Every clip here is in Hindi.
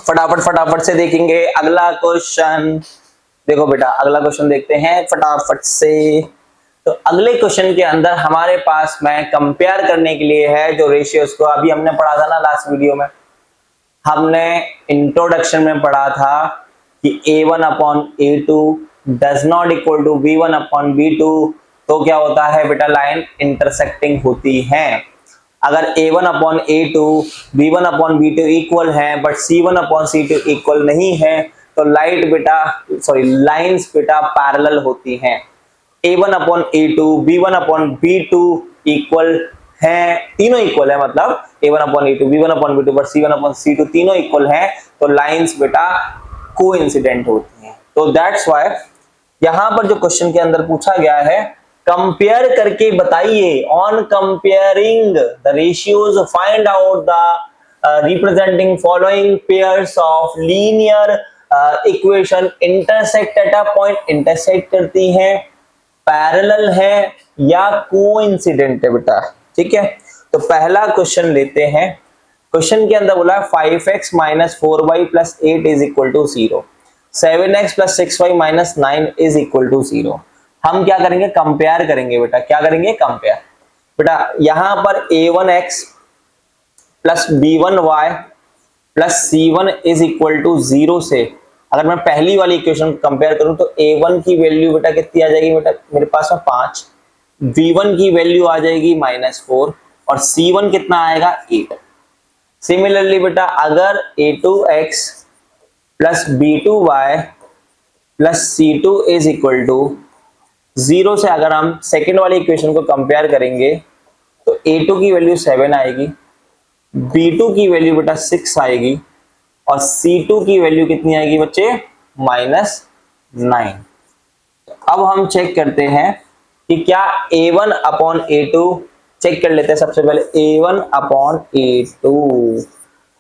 फटाफट फटाफट से देखेंगे अगला क्वेश्चन। देखो बेटा अगला क्वेश्चन देखते हैं फटाफट से। तो अगले क्वेश्चन के अंदर हमारे पास में कंपेयर करने के लिए है जो रेशियोज को अभी हमने पढ़ा था ना लास्ट वीडियो में, हमने इंट्रोडक्शन में पढ़ा था कि a1 upon a2 does not equal to b1 upon b2। तो क्या होता है बेटा, लाइन इंटरसेक्टिंग होती है। अगर a1 upon a2 b1 upon b2 equal है but c1 upon c2 equal नहीं है तो लाइंस बेटा पैरेलल होती हैं। a1 upon a2 b1 upon b2 equal है, तीनों इक्वल है, मतलब a1 upon a2 b1 upon b2 but c1 upon c2 तीनों इक्वल है, तो लाइंस बेटा कोइंसिडेंट होती हैं। तो दैट्स व्हाई यहां पर जो क्वेश्चन के अंदर पूछा गया है, कंपेयर करके बताइए, on comparing the ratios find out the representing following pairs of linear equation intersect at a point. Intersect करती हैं, पैरेलल है या कोइंसिडेंट है बेटा, ठीक है। तो पहला क्वेश्चन लेते हैं। क्वेश्चन के अंदर बोला 5x minus 4y plus 8 is equal to 0, 7x plus 6y minus 9 is equal to 0। हम क्या करेंगे, कंपेयर करेंगे बेटा। क्या करेंगे, कंपेयर। बेटा यहां पर a1x plus b1y plus c1 is equal to 0 से अगर मैं पहली वाली इक्वेशन कंपेयर करूं तो a1 की वैल्यू बेटा कितनी आ जाएगी, बेटा मेरे पास में 5, b1 की वैल्यू आ जाएगी -4 और c1 कितना आएगा 8। सिमिलरली बेटा अगर a2x plus b2y plus c2 is equal to 0 से अगर हम सेकेंड वाली इक्वेशन को कंपेयर करेंगे तो a2 की वैल्यू 7 आएगी, b2 की वैल्यू बेटा 6 आएगी और c2 की वैल्यू कितनी आएगी बच्चे, -9। अब हम चेक करते हैं कि क्या a1 अपॉन a2, चेक कर लेते हैं सबसे पहले। a1 अपॉन a2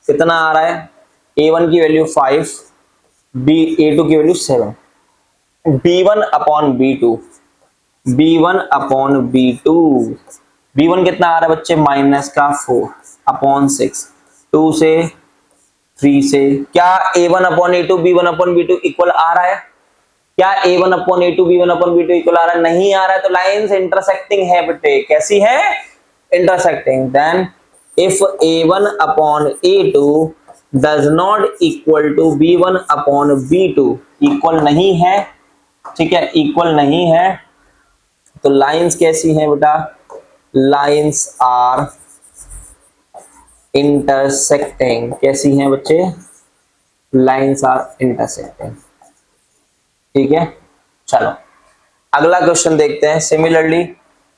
कितना आ रहा है, a1 की वैल्यू 5, a2 की value 7। b1 upon b2, b1 upon b2, b1 कितना आ रहा है बच्चे, -4 अपॉन 6, 2 से 3 से। क्या a1 upon a2 b1 upon b2 equal आ रहा है, क्या a1 upon a2 b1 upon b2 equal आ रहा है, नहीं आ रहा है, तो लाइंस इंटरसेक्टिंग है बेटे। कैसी है, intersecting. Then if a1 upon a2 does not equal to b1 upon b2, इक्वल नहीं है, ठीक है, इक्वल नहीं है, तो लाइंस कैसी हैं बेटा, लाइंस आर इंटरसेक्टिंग। कैसी हैं बच्चे, लाइंस आर इंटरसेक्टिंग, ठीक है। चलो अगला क्वेश्चन देखते हैं। सिमिलरली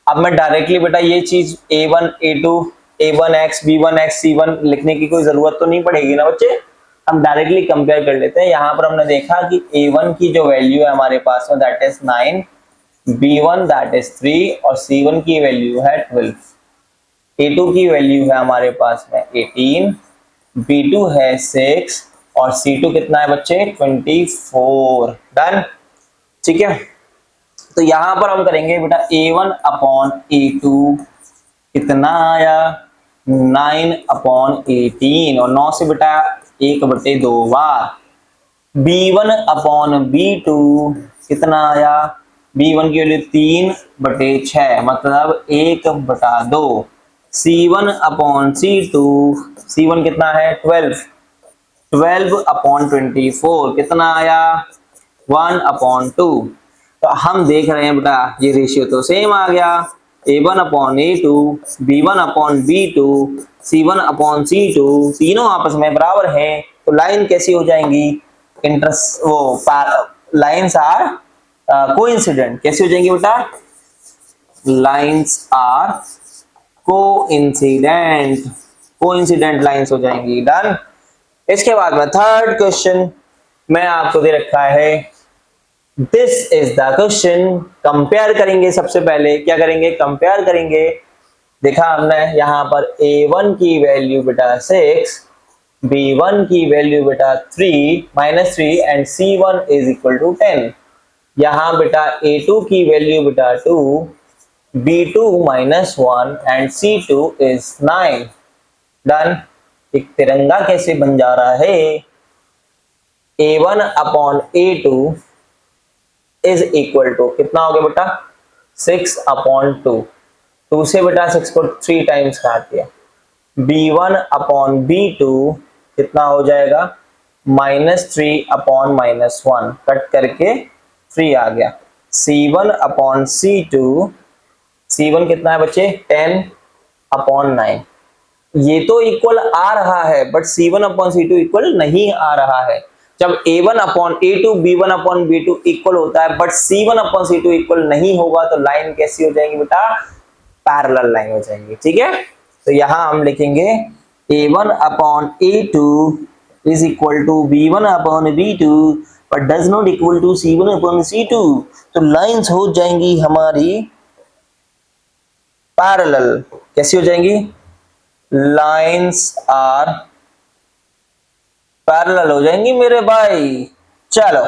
अब मैं डायरेक्टली बेटा ये चीज a1 a2 a1x b1x c1 लिखने की कोई जरूरत तो नहीं पड़ेगी ना बच्चे, हम डायरेक्टली कंपेयर कर लेते हैं। यहां पर हमने देखा कि a1 की जो वैल्यू है हमारे पास में that is 9, b1 that is 3 और c1 की वैल्यू है 12, a2 की वैल्यू है हमारे पास में 18, b2 है 6 और c2 कितना है बच्चे, 24। डन, ठीक है। तो यहां पर हम करेंगे बेटा a1 अपॉन a2 कितना आया, 9 अपॉन 18 और 9 से बेटा 1/2 बार। b1 अपॉन b2 कितना आया, b1 की वैल्यू 3/6 मतलब 1/2। c1 अपॉन c2, c1 कितना है 12 अपॉन 24 कितना आया 1/2। तो हम देख रहे हैं बेटा ये रेशियो तो सेम आ गया, a1 upon a2 b1 upon b2 c1 upon c2 तीनों आपस में बराबर हैं, तो लाइन कैसी हो जाएंगी, लाइंस आर कोइंसिडेंट। कैसी हो जाएंगी बेटा, लाइंस आर कोइंसिडेंट लाइंस हो जाएंगी। डन। इसके बाद में थर्ड क्वेश्चन मैं आपको दे रखा है, this is the question. Compare करेंगे, सबसे पहले क्या करेंगे, कंपेयर करेंगे। देखा हमने यहां पर a1 की वैल्यू बेटा 6, b1 की वैल्यू बेटा 3 and c1 is equal to 10। यहां बेटा a2 की वैल्यू बेटा 2, b2 -1 and c2 is 9। Done. एक तिरंगा कैसे बन जा रहा है, A1 upon A2 is equal to कितना हो गया बेटा 6 अपॉन 2। 2 से बेटा 6 को 3 टाइम्स काट दिया। B1 अपॉन B2 कितना हो जाएगा -3 अपॉन -1 कट करके 3 आ गया। C1 अपॉन C2 C1 कितना है बच्चे 10 अपॉन 9। ये तो इक्वल आ रहा है but C1 upon C2 equal नहीं आ रहा है। जब A1 upon A2 B1 upon B2 equal होता है but C1 upon C2 equal नहीं होगा तो लाइन कैसी हो जाएगी बेटा पैरेलल लाइन हो जाएंगी। ठीक है, तो यहां हम लिखेंगे A1 upon A2 is equal to B1 upon B2 but does not equal to C1 upon C2। तो लाइंस हो जाएंगी हमारी पैरेलल। कैसी हो जाएंगी लाइंस आर पैरेलल हो जाएंगी मेरे भाई। चलो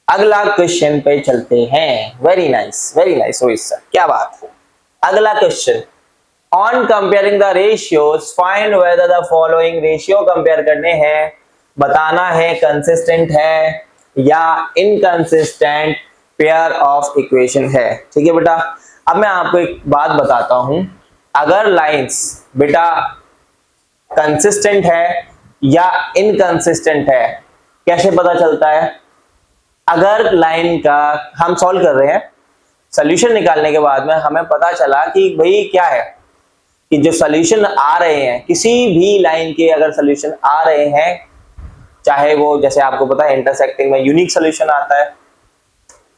अगला क्वेश्चन पे चलते हैं। वेरी नाइस रोहित सर, क्या बात है। अगला question on comparing the ratios find whether the following ratio compare करने हैं, बताना है कंसिस्टेंट है या इनकंसिस्टेंट पेयर ऑफ इक्वेशन है। ठीक है बेटा, अब मैं आपको एक बात बताता हूं, अगर लाइंस बेटा कंसिस्टेंट है या इनकंसिस्टेंट है कैसे पता चलता है। अगर लाइन का हम सॉल्व कर रहे हैं, सॉल्यूशन निकालने के बाद में हमें पता चला कि भाई क्या है कि जो सॉल्यूशन आ रहे हैं किसी भी लाइन के अगर सॉल्यूशन आ रहे हैं, चाहे वो जैसे आपको पता है इंटरसेक्टिंग में यूनिक सॉल्यूशन आता है,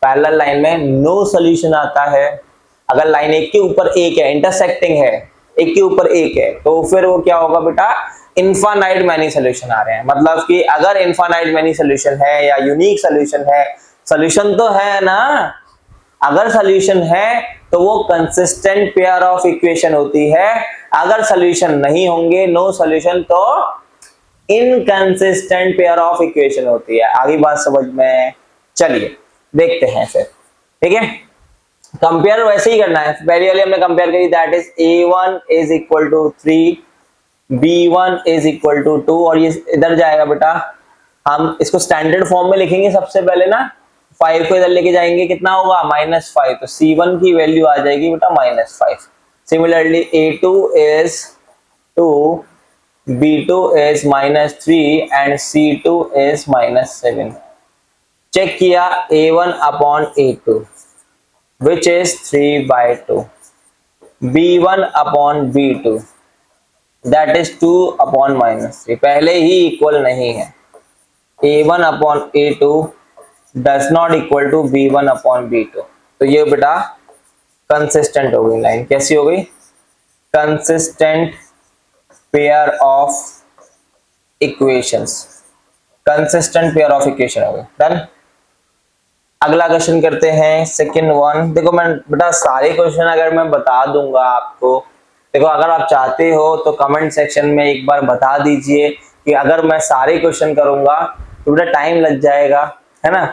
पैरेलल लाइन में नो सॉल्यूशन आता है। अगर लाइन एक के ऊपर एक है, इंटरसेक्टिंग है, एक के ऊपर एक है, तो फिर वो क्या होगा बेटा इनफाइनाइट मैनी सॉल्यूशन आ रहे हैं। मतलब कि अगर इनफाइनाइट मैनी सॉल्यूशन है या यूनिक सॉल्यूशन है, सॉल्यूशन तो है ना, अगर सॉल्यूशन है तो वो कंसिस्टेंट पेयर ऑफ इक्वेशन होती है। अगर सॉल्यूशन नहीं होंगे, नो सॉल्यूशन, तो इनकंसिस्टेंट पेयर ऑफ इक्वेशन होती है। आगे बात समझ में, चलिए देखते हैं फिर। ठीक है, कंपेयर वैसे ही करना है, पहले वाले हमने कंपेयर करी, that is A1 is equal to 3 B1 is equal to 2 और ये इधर जाएगा बेटा, हम इसको स्टैंडर्ड फॉर्म में लिखेंगे सबसे पहले ना, 5 को इधर लेके जाएंगे कितना होगा -5, तो C1 की वैल्यू आ जाएगी बेटा -5। Similarly A2 is 2 B2 is -3 and C2 is -7। Check किया A1 upon A2 which is 3/2, B1 upon B2 that is 2 upon -3, पहले ही इक्वल नहीं है। A1 upon A2 does not equal to B1 upon B2, तो ये बेटा कंसिस्टेंट हो गई लाइन। कैसी हो गई consistent pair of equations, consistent pair of equation हो गए। डन, अगला क्वेश्चन करते हैं सेकंड वन। देखो मैं बेटा सारे क्वेश्चन अगर मैं बता दूंगा आपको, देखो अगर आप चाहते हो तो कमेंट सेक्शन में एक बार बता दीजिए कि अगर मैं सारे क्वेश्चन करूंगा तो बेटा टाइम लग जाएगा, है ना।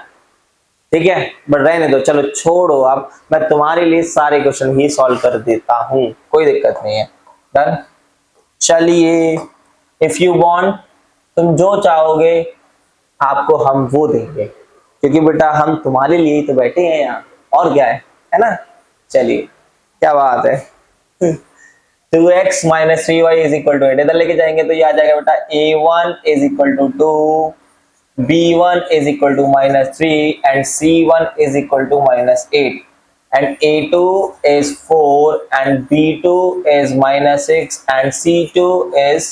ठीक है, बट रहने दो, चलो छोड़ो, अब मैं तुम्हारे लिए सारे क्वेश्चन ही सॉल्व कर देता हूं, कोई दिक्कत नहीं है। डन, चलिए इफ यू वांट, तुम जो चाहोगे आपको हम वो देंगे, क्योंकि बेटा हम तुम्हारे लिए ही तो बैठे हैं यहाँ, और क्या है ना। चलिए क्या बात है 2x - 3y is equal to 8 इधर लेके जाएंगे तो ये आ जाएगा बेटा A1 is equal to 2, B1 is equal to -3 and C1 is equal to -8 and A2 is 4 and B2 is -6 and C2 is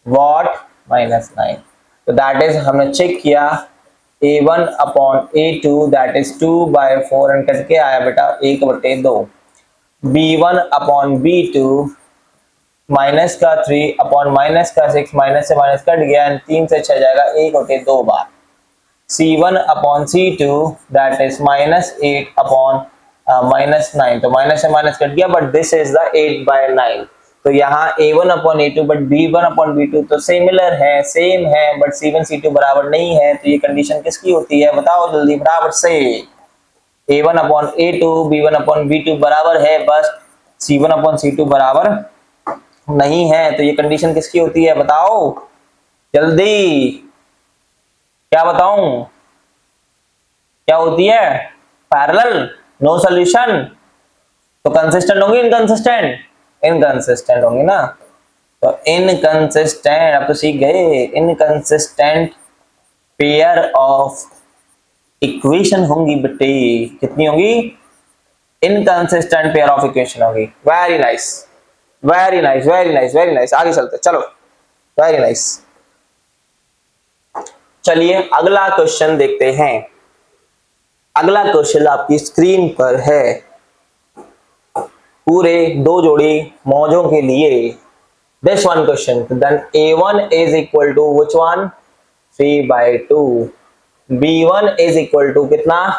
what -9। तो that is हमने चेक किया A1 upon A2 that is 2/4 and करके आया बेटा 1/2। B1 अपॉन B2 माइनस का 3 अपॉन माइनस का 6, माइनस से माइनस कट गया, 3 से 6 जाएगा 1/2 बार। C1 upon C2 that is -8 upon -9, तो माइनस से माइनस कट गया, बट दिस इज द 8/9। तो यहाँ A1 upon A2 but B1 upon B2 तो सिमिलर है, सेम है, बट C1 C2 बराबर नहीं है। तो ये कंडीशन किसकी होती है बताओ जल्दी बराबर से। A1 upon A2 B1 upon B2 बराबर है, बस C1 अपॉन C2 बराबर नहीं है। तो ये कंडीशन किसकी होती है बताओ जल्दी। क्या बताऊं, क्या होती है, पैरेलल, नो सॉल्यूशन। तो कंसिस्टेंट होंगी इनकंसिस्टेंट, इनकंसिस्टेंट होंगी ना। तो इनकंसिस्टेंट, अब तो सीख गए, इनकंसिस्टेंट पेयर ऑफ इक्वेशन होंगी बेटे, कितनी होंगी, इनकंसिस्टेंट पेयर ऑफ इक्वेशन होगी। Very nice, very nice, very nice, very nice. आगे चलते चलो, वेरी नाइस। चलिए अगला क्वेश्चन देखते हैं। अगला क्वेश्चन आपकी स्क्रीन पर है, पूरे दो जोड़ी मौजों के लिए। This one question, then A1 is equal to which one, 3/2, B1 is equal to कितना,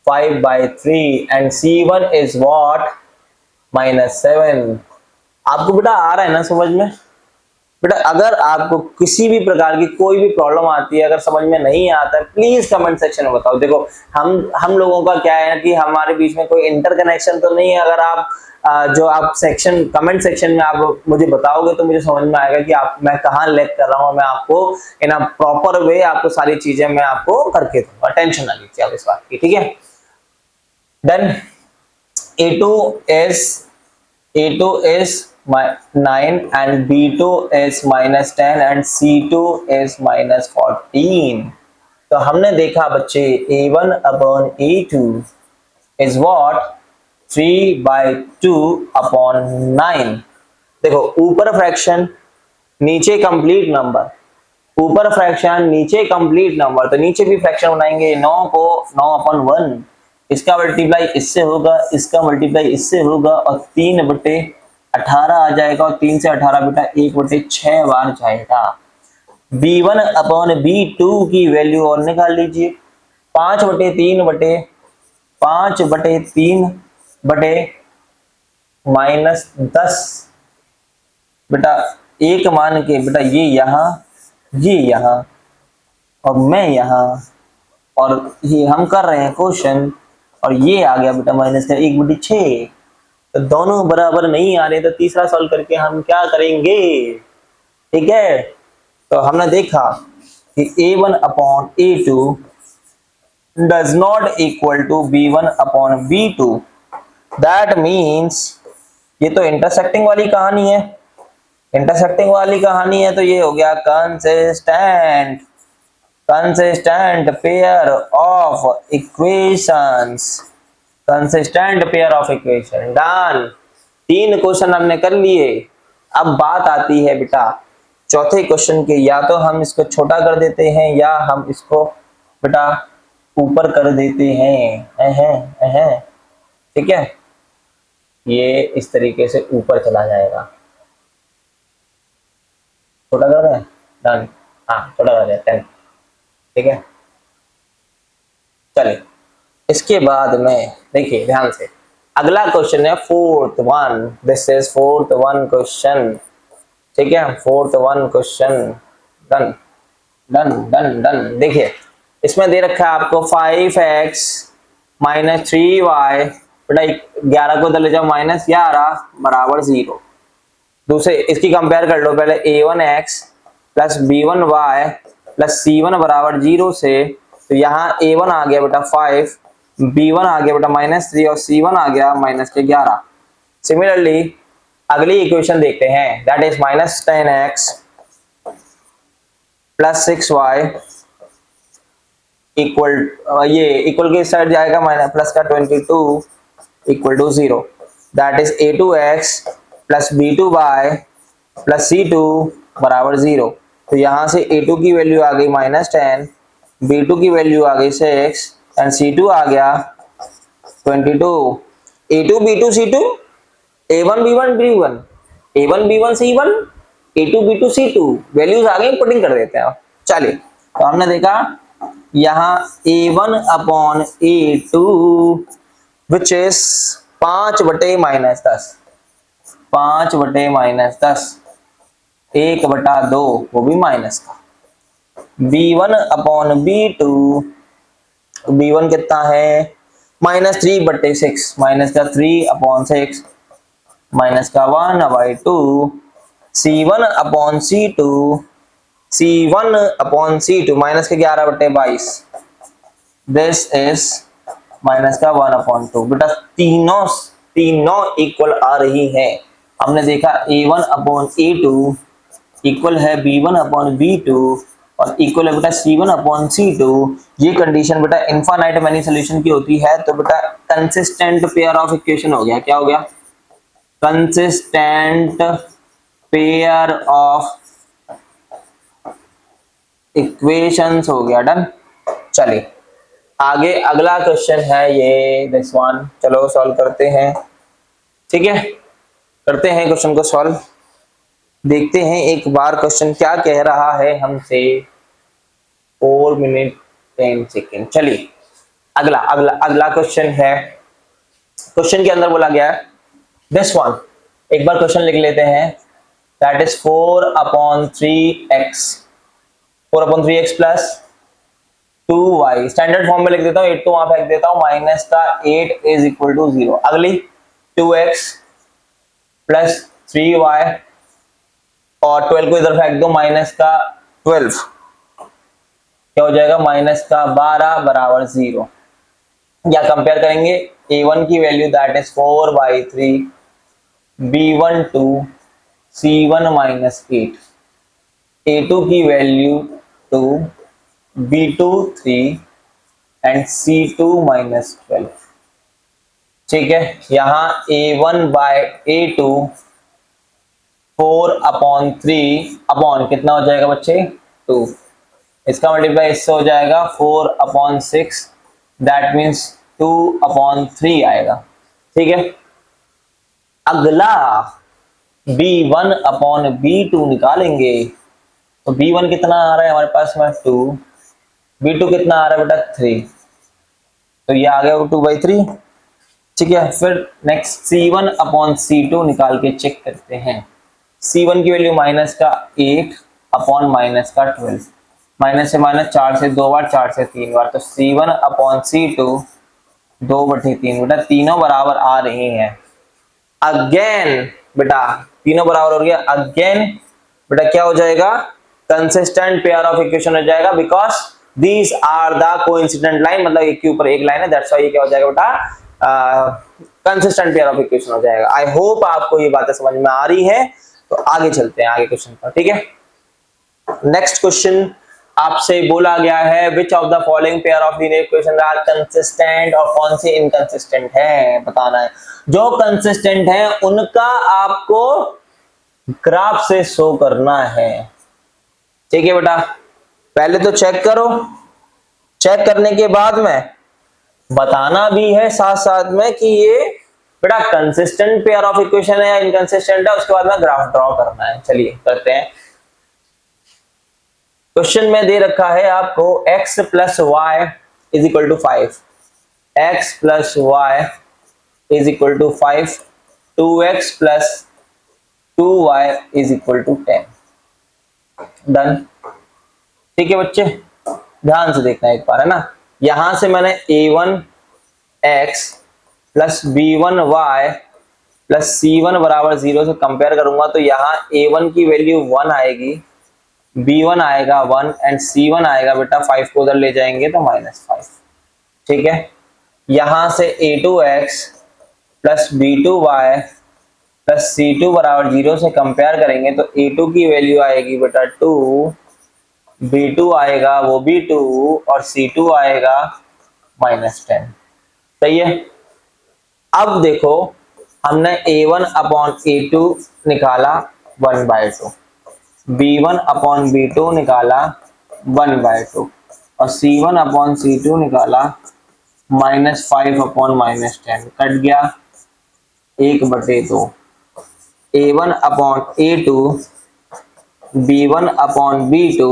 5/3 एंड C1 इज व्हाट, -7। आपको बेटा आ रहा है ना समझ में? बेटा अगर आपको किसी भी प्रकार की कोई भी प्रॉब्लम आती है, अगर समझ में नहीं आता है, प्लीज कमेंट सेक्शन में बताओ। देखो हम लोगों का क्या है कि हमारे बीच में कोई इंटरकनेक्शन तो नहीं है। अगर आप जो आप सेक्शन कमेंट सेक्शन में आप मुझे बताओगे तो मुझे समझ में आएगा कि आप मैं कहाँ लैग कर रहा हूँ। मैं आपको इन अ प्रॉपर वे आपको सारी चीजें मैं आपको करके दूंगा, टेंशन ना लीजिए आप इस बात की, ठीक है। Then A2 is A2 is 9 and B2 is -10 and C2 is -14। तो हमने देखा बच्चे A1 upon A2 is what, 3/2 upon 9। देखो ऊपर फ्रैक्शन नीचे कंप्लीट नंबर, ऊपर फ्रैक्शन नीचे कंप्लीट नंबर, तो नीचे भी फ्रैक्शन बनाएंगे। 9 को 9/1, इसका मल्टीप्लाई इससे होगा, इसका मल्टीप्लाई इससे होगा, और 3/18 आ जाएगा, और 3 से 18 बेटा 1/6 बार जाएगा। B1 अपॉन B2 की वैल्यू और निकाल लीजिए, 5/3/5/3/-10 बेटा, एक मान के बेटा ये यहाँ और मैं यहाँ, और ये हम कर रहे हैं क्वेश्चन, और ये आ गया बेटा -1/6। तो दोनों बराबर नहीं आ रहे, तो तीसरा सॉल्व करके हम क्या करेंगे, ठीक है। तो हमने देखा कि A1 upon A2 does not equal to B1 upon B2। That means ये तो इंटरसेक्टिंग वाली कहानी है, इंटरसेक्टिंग वाली कहानी है, तो ये हो गया consistent, consistent pair of equations, consistent pair of equation. Done, 3 question हमने कर लिए। अब बात आती है बेटा चौथे क्वेश्चन के, या तो हम इसको छोटा कर देते हैं या हम इसको बेटा ऊपर कर देते हैं, ठीक है। ये इस तरीके से ऊपर चला जाएगा, छोटा कर दें, डन, हाँ छोटा कर देते हैं, ठीक है। चलिए इसके बाद में देखिए ध्यान से, अगला क्वेश्चन है fourth one, this is fourth one question, ठीक है, fourth one question. Done done done done. देखिए इसमें दे रखा है आपको 5x - 3y बेटा 11 को ले जाओ -11 बराबर 0। दूसरे इसकी कंपेयर कर लो पहले, A1x plus B1y plus C1 बराबर 0 से, तो यहाँ A1 आ गया बेटा 5, B1 आ गया बेटा -3 और C1 आ गया -11। सिमिलरली अगली इक्वेशन देखते हैं, that is -10x plus 6y equal, ये इक्वल के साइड जाएगा प्लस का 22 equal to 0। That is A2x plus B2y plus C2 बराबर 0। तो यहाँ से A2 की वैल्यू आ गई -10, B2 की वैल्यू आ गई 6 एंड C2 आ गया 22। A2 B2 C2, A1 B1 B1, A1 B1 C1, A2 B2 C2, values आ गई, पुटिंग कर देते हैं। चलिए तो हमने देखा यहाँ A1 upon A2 which is 5/-10, 5/-10, 1/2 वो भी माइनस का। B1 अपॉन B2, B1 कितना है -3/6, माइनस का 3/6 माइनस का 1/2। C1 upon C2 C1 upon C2 minus के 11/22, दिस इज माइनस का 1/2। बेटा तीनों इक्वल आ रही है। हमने देखा A1 अपॉन A2 इक्वल है B1 अपॉन B2 और इक्वल है बेटा C1 अपॉन C2। ये कंडीशन बेटा इनफाइनाइट मैनी सॉल्यूशन की होती है, तो बेटा कंसिस्टेंट पेयर ऑफ इक्वेशन हो गया। क्या हो गया? कंसिस्टेंट पेयर ऑफ इक्वेशंस हो गया। डन। चलिए आगे अगला क्वेश्चन है ये दिस वन। चलो सॉल्व करते हैं। ठीक है, करते हैं क्वेश्चन को सॉल्व। देखते हैं एक बार क्वेश्चन क्या कह रहा है हमसे। 4 मिनट 10 सेकेंड। चलिए अगला अगला अगला क्वेश्चन है। क्वेश्चन के अंदर बोला गया है दिस वन। एक बार क्वेश्चन लिख लेते हैं। That is 4/3x, 4/3x plus 2y। Standard form में लिख देता हूँ, 8 तो वहां फेंक देता हूँ, माइनस का 8 इज इक्वल टू 0। अगली 2x प्लस 3y और 12 को इधर फेंक दो, माइनस का 12। क्या हो जाएगा? माइनस का 12 बराबर 0। या कंपेयर करेंगे a1 की value that is 4/3, b1 2, c1 minus 8, a2 की value 2, b2 3 and c2 minus 12। ठीक है, यहां a1 बाय a2 4/3 अपॉन कितना हो जाएगा बच्चे? 2। इसका मल्टीप्लाई इससे हो जाएगा 4/6, दैट मीन्स 2/3 आएगा। ठीक है, अगला b1 अपॉन b2 निकालेंगे तो b1 कितना आ रहा है हमारे पास में? 2। b2 कितना आ रहा है बेटा? 3। तो ये आ गया 2/3। ठीक है, फिर नेक्स्ट c1 अपॉन c2 निकाल के चेक करते हैं। c1 की वैल्यू माइनस का 8 अपॉन माइनस का 12। माइनस से माइनस 4 से 2 बार, 4 से 3 बार, तो c1 अपॉन c2 2/3। बेटा तीनों बराबर आ रही हैं। अगेन बेटा तीनों बराबर हो गया। अगेन बेटा क्या हो जाएगा? कंसिस्टेंट पेयर ऑफ इक्वेशन हो जाएगा, because these are the coincident line. मतलब एक के ऊपर एक लाइन है, दैट्स व्हाई ये क्या हो जाएगा बेटा? कंसिस्टेंट पेयर ऑफ इक्वेशन हो जाएगा। आई होप आपको ये बातें समझ में आ रही है। तो आगे चलते हैं आगे क्वेश्चन पर। ठीक है, नेक्स्ट क्वेश्चन आपसे बोला गया है which of the following pair of linear equation are consistent, और कौन सी इनकंसिस्टेंट है बताना है। जो कंसिस्टेंट है उनका आपको ग्राफ से शो करना है। ठीक है बेटा, पहले तो चेक करो, चेक करने के बाद में बताना भी है साथ साथ में कि ये बेटा कंसिस्टेंट पेयर ऑफ इक्वेशन है या इनकंसिस्टेंट है, उसके बाद में ग्राफ ड्रॉ करना है। चलिए करते हैं। क्वेश्चन में दे रखा है आपको x plus y is equal to 5, x plus y is equal to 5, 2x plus 2y is equal to 10। Done. ठीक है बच्चे, ध्यान से देखना एक बार, है ना। यहां से मैंने a1x plus b1y plus c1 बराबर 0 से कंपेयर करूंगा तो यहाँ a1 की वैल्यू 1 आएगी, b1 आएगा 1 एंड c1 आएगा बेटा 5 को उधर ले जाएंगे तो -5। ठीक है, यहां से a2x plus b2y plus c2 बराबर 0 से कंपेयर करेंगे तो a2 की वैल्यू आएगी बेटा 2, b2 आएगा वो भी 2 और c2 आएगा -10। सही है। अब देखो हमने a1 अपॉन a2 निकाला 1/2, b1 अपॉन b2 निकाला 1/2 और c1 अपॉन c2 निकाला -5 अपॉन -10। कट गया 1/2। a1 upon a2, b1 upon b2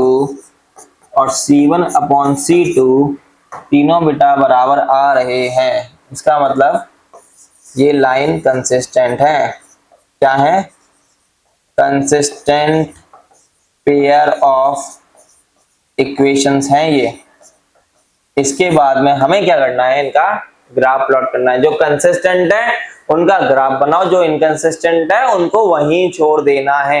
और c1 अपॉन c2 तीनों बेटा बराबर आ रहे हैं। इसका मतलब ये लाइन कंसिस्टेंट है। क्या है? कंसिस्टेंट पेयर ऑफ इक्वेशंस हैं ये। इसके बाद में हमें क्या करना है? इनका ग्राफ प्लॉट करना है। जो कंसिस्टेंट है उनका ग्राफ बनाओ, जो इनकंसिस्टेंट है उनको वहीं छोड़ देना है।